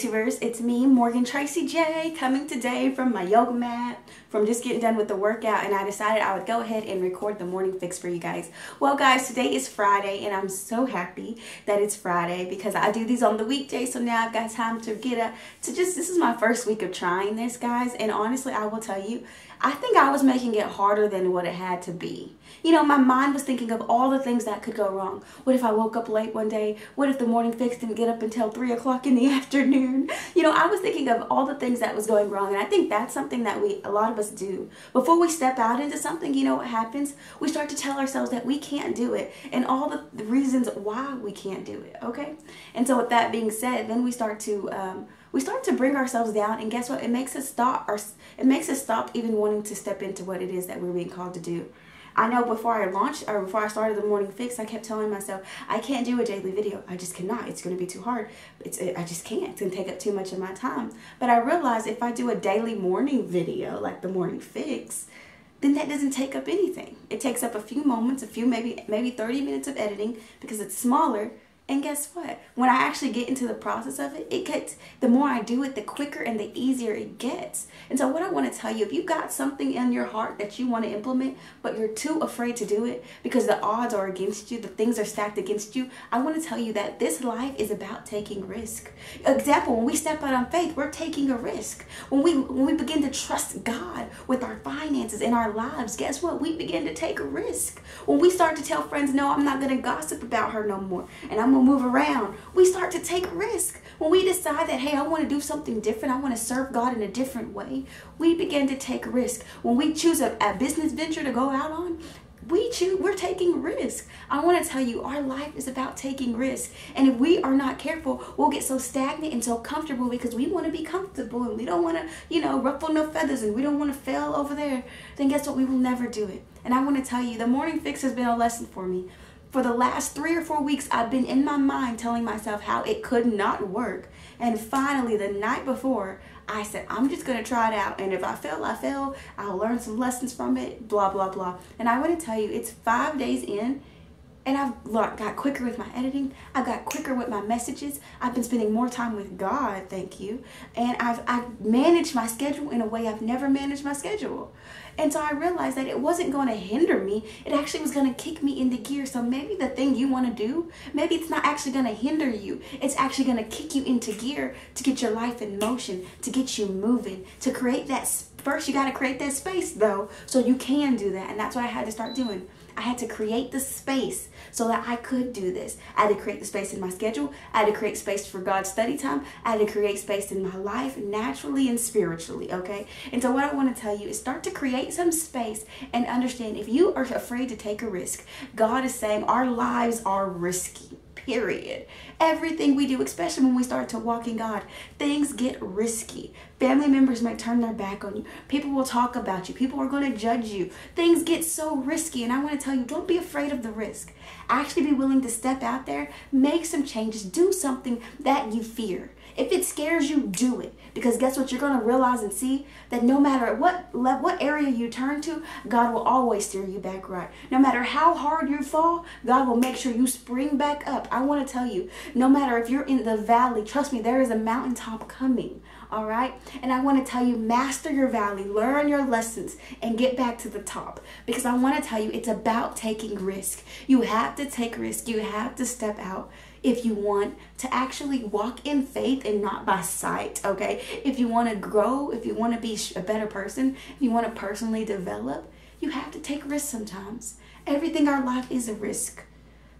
YouTubers, it's me, Morgan Tracy J, coming today from my yoga mat, from just getting done with the workout, and I decided I would go ahead and record the morning fix for you guys. Well guys, today is Friday, and I'm so happy that it's Friday because I do these on the weekday, so now I've got time to this is my first week of trying this, guys, and honestly, I will tell you, I think I was making it harder than what it had to be. You know, my mind was thinking of all the things that could go wrong. What if I woke up late one day? What if the morning fix didn't get up until 3 o'clock in the afternoon? You know, I was thinking of all the things that was going wrong, and I think that's something that a lot of us do. Before we step out into something, you know what happens? We start to tell ourselves that we can't do it and all the reasons why we can't do it, okay? And so with that being said, then we start to bring ourselves down, and guess what? It makes us stop even wanting to step into what it is that we're being called to do. I know before I started the morning fix, I kept telling myself, I can't do a daily video. I just cannot. It's going to be too hard. I just can't. It's going to take up too much of my time. But I realized if I do a daily morning video, like the morning fix, then that doesn't take up anything. It takes up a few moments, maybe 30 minutes of editing because it's smaller. And guess what? When I actually get into the process of it, the more I do it, the quicker and the easier it gets. And so what I want to tell you, if you've got something in your heart that you want to implement, but you're too afraid to do it because the odds are against you, the things are stacked against you, I want to tell you that this life is about taking risk. Example, when we step out on faith, we're taking a risk. When we begin to trust God with our finances and our lives, guess what? We begin to take a risk. When we start to tell friends, no, I'm not going to gossip about her no more, and I'm going to move around, we start to take risk. When we decide that, hey, I want to do something different, I want to serve God in a different way, we begin to take risk. When we choose a business venture to go out on, we're taking risk. I want to tell you, our life is about taking risk. And if we are not careful, we'll get so stagnant and so comfortable because we want to be comfortable and we don't want to, you know, ruffle no feathers and we don't want to fail over there. Then guess what? We will never do it. And I want to tell you, the morning fix has been a lesson for me. For the last 3 or 4 weeks, I've been in my mind telling myself how it could not work. And finally, the night before, I said, I'm just going to try it out. And if I fail, I fail. I'll learn some lessons from it, blah, blah, blah. And I want to tell you, it's 5 days in, and I've got quicker with my editing. I've got quicker with my messages. I've been spending more time with God, thank you. And I've managed my schedule in a way I've never managed my schedule. And so I realized that it wasn't going to hinder me. It actually was going to kick me into gear. So maybe the thing you want to do, maybe it's not actually going to hinder you. It's actually going to kick you into gear to get your life in motion, to get you moving, to create that. First, you got to create that space, though, so you can do that. And that's what I had to start doing. I had to create the space so that I could do this. I had to create the space in my schedule. I had to create space for God's study time. I had to create space in my life, naturally and spiritually, okay? And so what I want to tell you is start to create some space and understand if you are afraid to take a risk, God is saying our lives are risky. Period. Everything we do, especially when we start to walk in God, things get risky. Family members might turn their back on you. People will talk about you. People are going to judge you. Things get so risky, and I want to tell you, don't be afraid of the risk. Actually be willing to step out there, make some changes, do something that you fear. If it scares you, do it. Because guess what? You're going to realize and see that no matter what area you turn to, God will always steer you back right. No matter how hard you fall, God will make sure you spring back up. I want to tell you, no matter if you're in the valley, trust me, there is a mountaintop coming. All right? And I want to tell you, master your valley, learn your lessons, and get back to the top. Because I want to tell you, it's about taking risk. You have to take risk. You have to step out if you want to actually walk in faith and not by sight, okay? If you want to grow, if you want to be a better person, if you want to personally develop, you have to take risks sometimes. Everything in our life is a risk.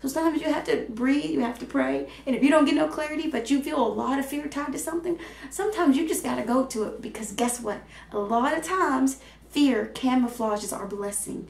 So sometimes you have to breathe, you have to pray, and if you don't get no clarity, but you feel a lot of fear tied to something, sometimes you just got to go to it, because guess what? A lot of times, fear camouflages our blessing.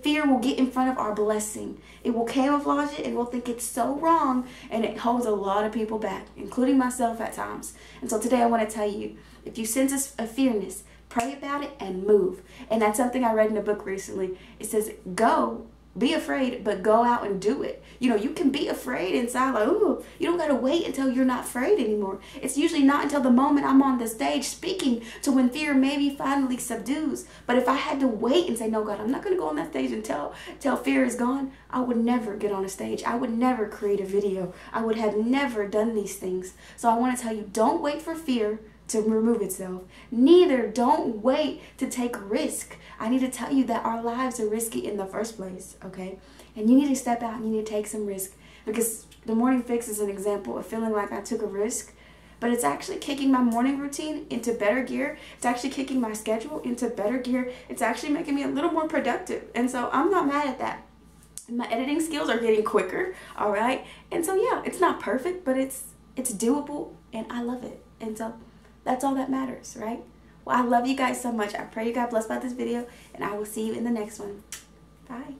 Fear will get in front of our blessing. It will camouflage it, and we'll think it's so wrong, and it holds a lot of people back, including myself at times. And so today I want to tell you, if you sense a fearness, pray about it and move. And that's something I read in a book recently. It says, go be afraid, but go out and do it. You know, you can be afraid inside, like, ooh, you don't got to wait until you're not afraid anymore. It's usually not until the moment I'm on the stage speaking to when fear maybe finally subdues. But if I had to wait and say, no, God, I'm not going to go on that stage until fear is gone, I would never get on a stage. I would never create a video. I would have never done these things. So I want to tell you, don't wait for fear to remove itself. Neither don't wait to take risk. I need to tell you that our lives are risky in the first place, okay? And you need to step out and you need to take some risk, because the morning fix is an example of feeling like I took a risk, but it's actually kicking my morning routine into better gear. It's actually kicking my schedule into better gear. It's actually making me a little more productive. And so I'm not mad at that. My editing skills are getting quicker, all right? And so yeah, it's not perfect, but it's doable and I love it. And so that's all that matters, right? Well, I love you guys so much. I pray you got blessed by this video, and I will see you in the next one. Bye.